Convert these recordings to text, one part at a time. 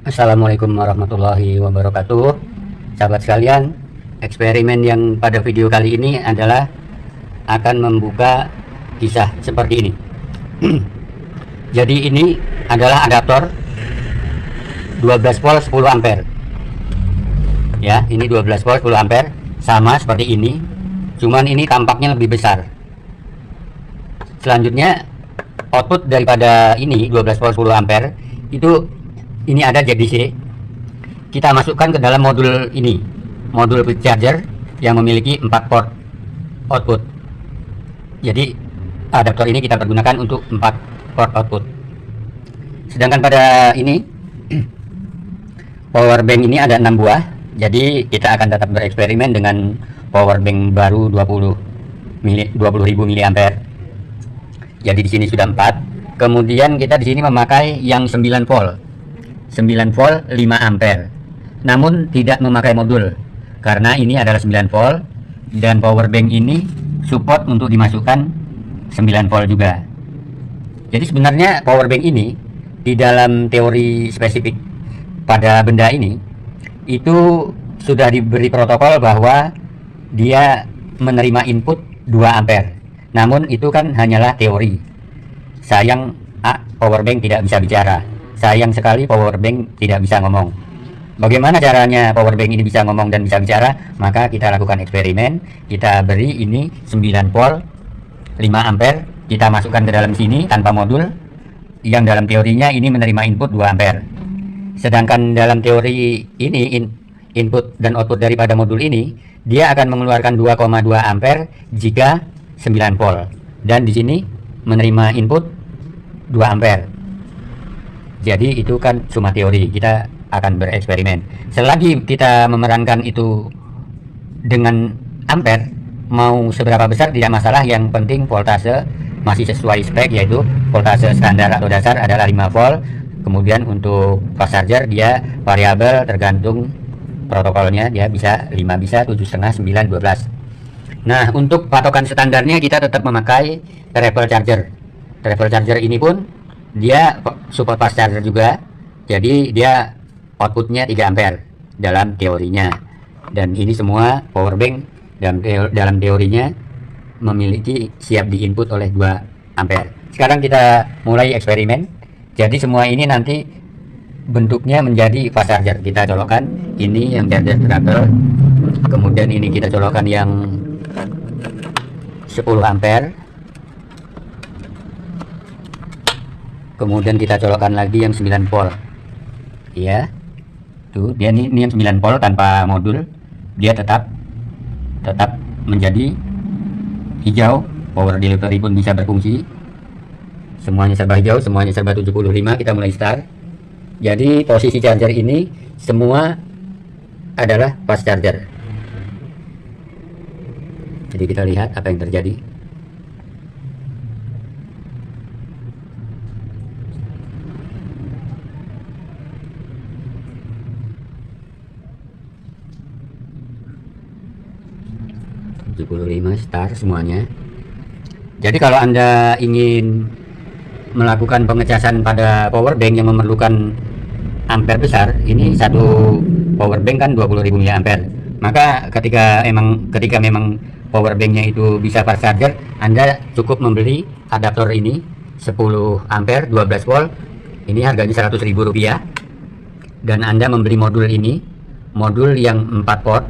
Assalamualaikum warahmatullahi wabarakatuh. Sahabat sekalian, eksperimen yang pada video kali ini adalah akan membuka kisah seperti ini. Jadi ini adalah adaptor 12 volt 10 ampere. Ya, ini 12 volt 10 ampere, sama seperti ini, cuman ini tampaknya lebih besar. Selanjutnya output daripada ini 12 volt 10 ampere itu ini ada JDC. Kita masukkan ke dalam modul ini, modul quick charger yang memiliki 4 port output. Jadi adaptor ini kita pergunakan untuk 4 port output. Sedangkan pada ini power bank ini ada 6 buah. Jadi kita akan tetap bereksperimen dengan power bank baru 20.000 mAh. Jadi di sini sudah 4. Kemudian kita di sini memakai yang 9 volt 5 ampere, namun tidak memakai modul karena ini adalah 9 volt dan power bank ini support untuk dimasukkan 9 volt juga. Jadi sebenarnya power bank ini di dalam teori spesifik pada benda ini itu sudah diberi protokol bahwa dia menerima input 2 ampere, namun itu kan hanyalah teori. Sayang power bank tidak bisa bicara. Sayang sekali power bank tidak bisa ngomong. Bagaimana caranya power bank ini bisa ngomong dan bisa bicara? Maka kita lakukan eksperimen. Kita beri ini 9 volt 5 ampere, kita masukkan ke dalam sini tanpa modul, yang dalam teorinya ini menerima input 2 ampere. Sedangkan dalam teori ini input dan output daripada modul ini dia akan mengeluarkan 2,2 ampere jika 9 volt, dan di sini menerima input 2 ampere. Jadi itu kan cuma teori, kita akan bereksperimen. Selagi kita memerankan itu dengan ampere, mau seberapa besar tidak masalah, yang penting voltase masih sesuai spek, yaitu voltase standar atau dasar adalah 5 volt. Kemudian untuk fast charger dia variabel tergantung protokolnya, dia bisa 5, bisa 7,5, 9, 12. Nah, untuk patokan standarnya kita tetap memakai travel charger. Travel charger ini pun dia support fast charger juga, jadi dia outputnya 3 ampere dalam teorinya. Dan ini semua power bank dalam teorinya memiliki siap di input oleh 2 ampere. Sekarang kita mulai eksperimen. Jadi semua ini nanti bentuknya menjadi fast charger. Kita colokkan ini yang charger travel, kemudian ini kita colokkan yang 10 ampere, kemudian kita colokkan lagi yang 9 volt. Ya, tuh dia ini yang 9 volt tanpa modul, dia tetap menjadi hijau. Power delivery pun bisa berfungsi, semuanya serba hijau, semuanya serba 75. Kita mulai start. Jadi posisi charger ini semua adalah fast charger. Jadi kita lihat apa yang terjadi. Start semuanya. Jadi kalau Anda ingin melakukan pengecasan pada power bank yang memerlukan ampere besar, ini satu power bank kan 20.000 mAh. Maka ketika memang power banknya itu bisa fast charger, Anda cukup membeli adaptor ini 10 ampere 12 volt. Ini harganya Rp100.000, dan Anda membeli modul ini, modul yang 4 port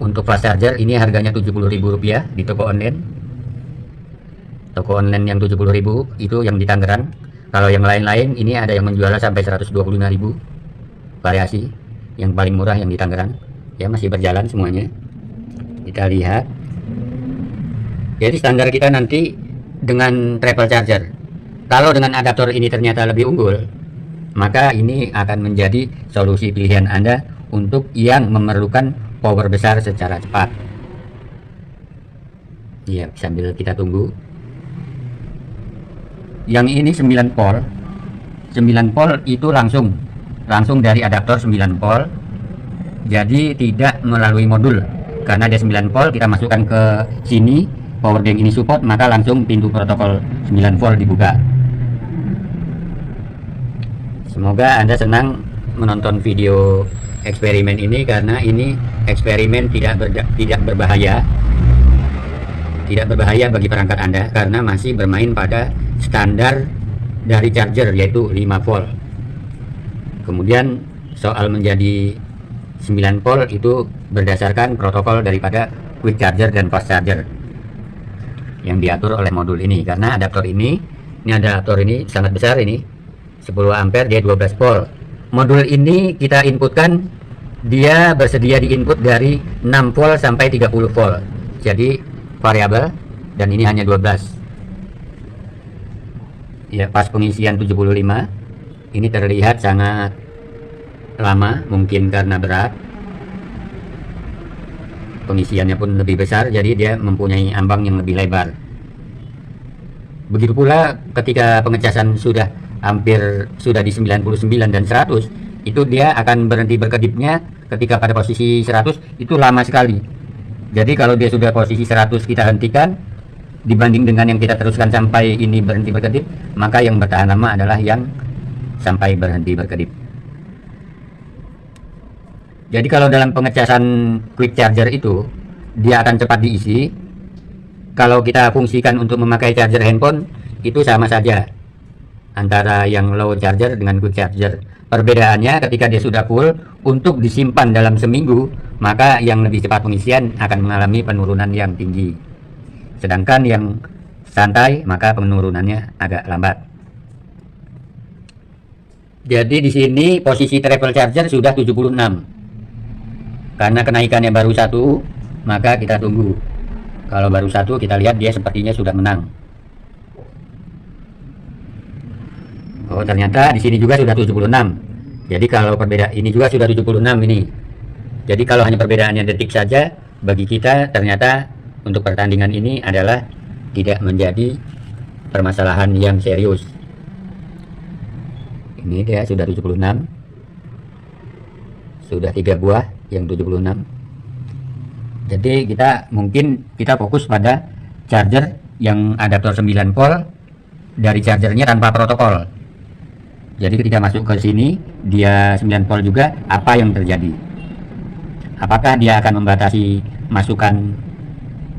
untuk fast charger. Ini harganya Rp70.000 di toko online. Toko online yang 70.000 itu yang di Tangerang. Kalau yang lain-lain ini ada yang menjual sampai 125.000, variasi. Yang paling murah yang di Tangerang. Ya, masih berjalan semuanya. Kita lihat. Jadi standar kita nanti dengan travel charger. Kalau dengan adaptor ini ternyata lebih unggul, maka ini akan menjadi solusi pilihan Anda untuk yang memerlukan power besar secara cepat. Iya, sambil kita tunggu. Yang ini 9 volt. 9 volt itu langsung dari adaptor 9 volt. Jadi tidak melalui modul. Karena dia 9 volt, kita masukkan ke sini, power bank ini support, maka langsung pintu protokol 9 volt dibuka. Semoga Anda senang menonton video eksperimen ini karena ini eksperimen tidak berbahaya, bagi perangkat Anda karena masih bermain pada standar dari charger yaitu 5 volt. Kemudian soal menjadi 9 volt itu berdasarkan protokol daripada quick charger dan fast charger yang diatur oleh modul ini, karena adaptor ini sangat besar, ini 10 ampere, dia 12 volt. Modul ini kita inputkan, dia bersedia diinput dari 6 volt sampai 30 volt, jadi variabel, dan ini hanya 12 ya. Pas pengisian 75 ini terlihat sangat lama, mungkin karena berat, pengisiannya pun lebih besar, jadi dia mempunyai ambang yang lebih lebar. Begitu pula ketika pengecasan sudah di 99 dan 100, itu dia akan berhenti berkedipnya ketika pada posisi 100 itu lama sekali. Jadi kalau dia sudah posisi 100 kita hentikan, dibanding dengan yang kita teruskan sampai ini berhenti berkedip, maka yang bertahan lama adalah yang sampai berhenti berkedip. Jadi kalau dalam pengecasan quick charger itu dia akan cepat diisi. Kalau kita fungsikan untuk memakai charger handphone, itu sama saja antara yang low charger dengan quick charger. Perbedaannya ketika dia sudah full untuk disimpan dalam seminggu, maka yang lebih cepat pengisian akan mengalami penurunan yang tinggi, sedangkan yang santai maka penurunannya agak lambat. Jadi di sini posisi travel charger sudah 76. Karena kenaikannya baru 1, maka kita tunggu. Kalau baru 1 kita lihat dia sepertinya sudah menang. Oh, ternyata di sini juga sudah 76. Jadi kalau perbedaan ini juga sudah 76 ini. Jadi kalau hanya perbedaannya detik saja, bagi kita ternyata untuk pertandingan ini adalah tidak menjadi permasalahan yang serius. Ini dia sudah 76. Sudah 3 buah yang 76. Jadi kita fokus pada charger yang adaptor 9 volt dari chargernya tanpa protokol. Jadi ketika masuk ke sini dia 9 volt juga, apa yang terjadi? Apakah dia akan membatasi masukan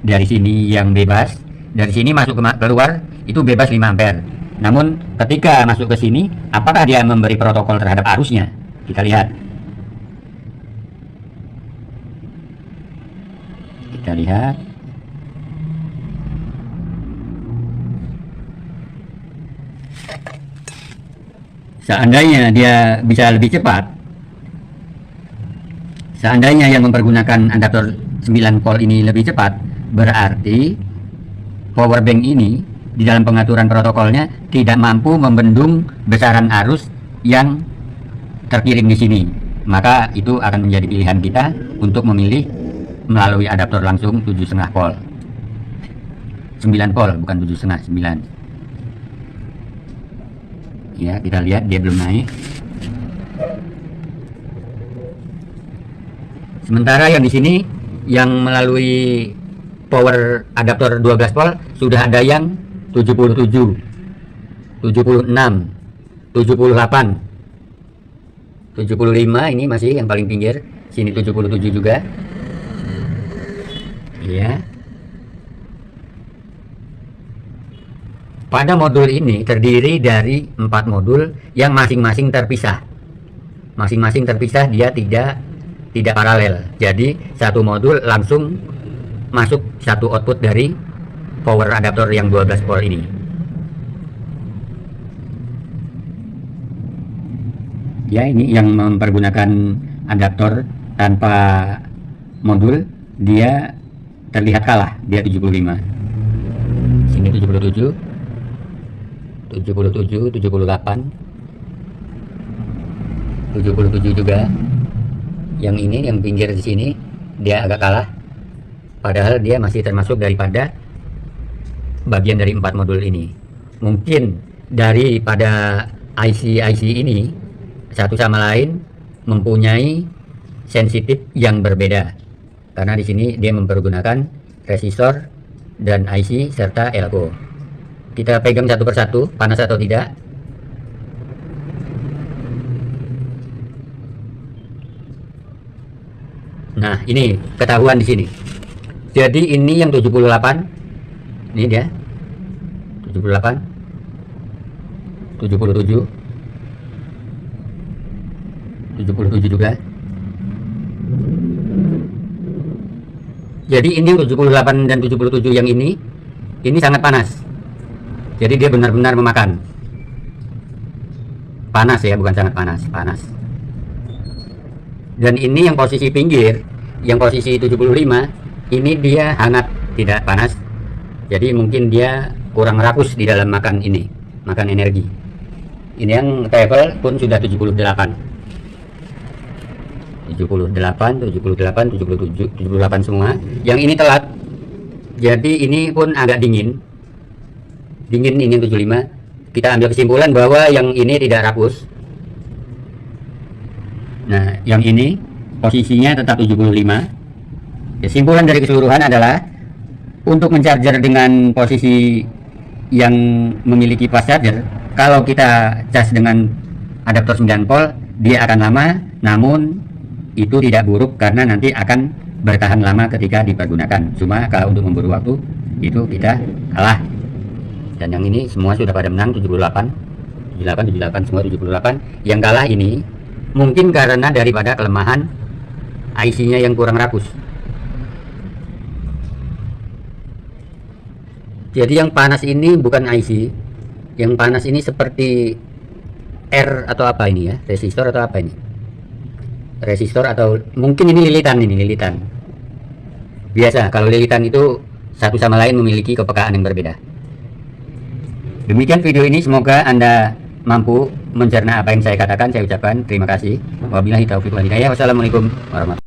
dari sini yang bebas? Dari sini masuk keluar itu bebas 5 ampere. Namun ketika masuk ke sini, apakah dia memberi protokol terhadap arusnya? Kita lihat. Seandainya dia bisa lebih cepat, seandainya yang mempergunakan adaptor 9 volt ini lebih cepat, berarti power bank ini di dalam pengaturan protokolnya tidak mampu membendung besaran arus yang terkirim di sini. Maka itu akan menjadi pilihan kita untuk memilih melalui adaptor langsung 7,5 volt. 9 volt, bukan 7,5, 9. Ya, kita lihat dia belum naik. Sementara yang di sini yang melalui power adaptor 12 volt sudah ada yang 77, 76, 78, 75, ini masih yang paling pinggir. Sini 77 juga. Ya. Pada modul ini terdiri dari 4 modul yang masing-masing terpisah. Masing-masing terpisah, dia tidak paralel. Jadi satu modul langsung masuk satu output dari power adaptor yang 12 volt ini. Ya, ini yang mempergunakan adaptor tanpa modul, dia terlihat kalah, dia 75. Sini 77, 77, 78, 77 juga. Yang ini yang pinggir di sini dia agak kalah, padahal dia masih termasuk daripada bagian dari 4 modul ini. Mungkin daripada IC ini satu sama lain mempunyai sensitif yang berbeda, karena di sini dia mempergunakan resistor dan IC serta elko. Kita pegang satu persatu, panas atau tidak. Nah, ini ketahuan di sini. Jadi ini yang 78. Ini dia. 78. 77. 77 juga. Jadi ini 78 dan 77 yang ini sangat panas. Jadi dia benar-benar memakan. Panas ya, bukan sangat panas, panas. Dan ini yang posisi pinggir, yang posisi 75, ini dia hangat, tidak panas. Jadi mungkin dia kurang rakus di dalam makan ini, makan energi. Ini yang travel pun sudah 78. 78, 77, 78 semua. Yang ini telat. Jadi ini pun agak dingin. Dingin ini 75. Kita ambil kesimpulan bahwa yang ini tidak rakus. Nah, yang ini posisinya tetap 75. Kesimpulan dari keseluruhan adalah untuk mencharger dengan posisi yang memiliki fast charger, kalau kita cas dengan adaptor 9 volt, dia akan lama, namun itu tidak buruk karena nanti akan bertahan lama ketika dipergunakan. Cuma kalau untuk memburu waktu itu kita kalah. Dan yang ini semua sudah pada menang 78, 78 semua 78. Yang kalah ini mungkin karena daripada kelemahan IC-nya yang kurang rakus. Jadi yang panas ini bukan IC, yang panas ini seperti R atau apa ini ya, resistor atau apa ini? Resistor atau mungkin ini lilitan, biasa kalau lilitan itu satu sama lain memiliki kepekaan yang berbeda. Demikian video ini, semoga Anda mampu mencerna apa yang saya katakan. Saya ucapkan terima kasih. Wabillahi taufiq wal hidayah. Wassalamualaikum warahmatullahi wabarakatuh.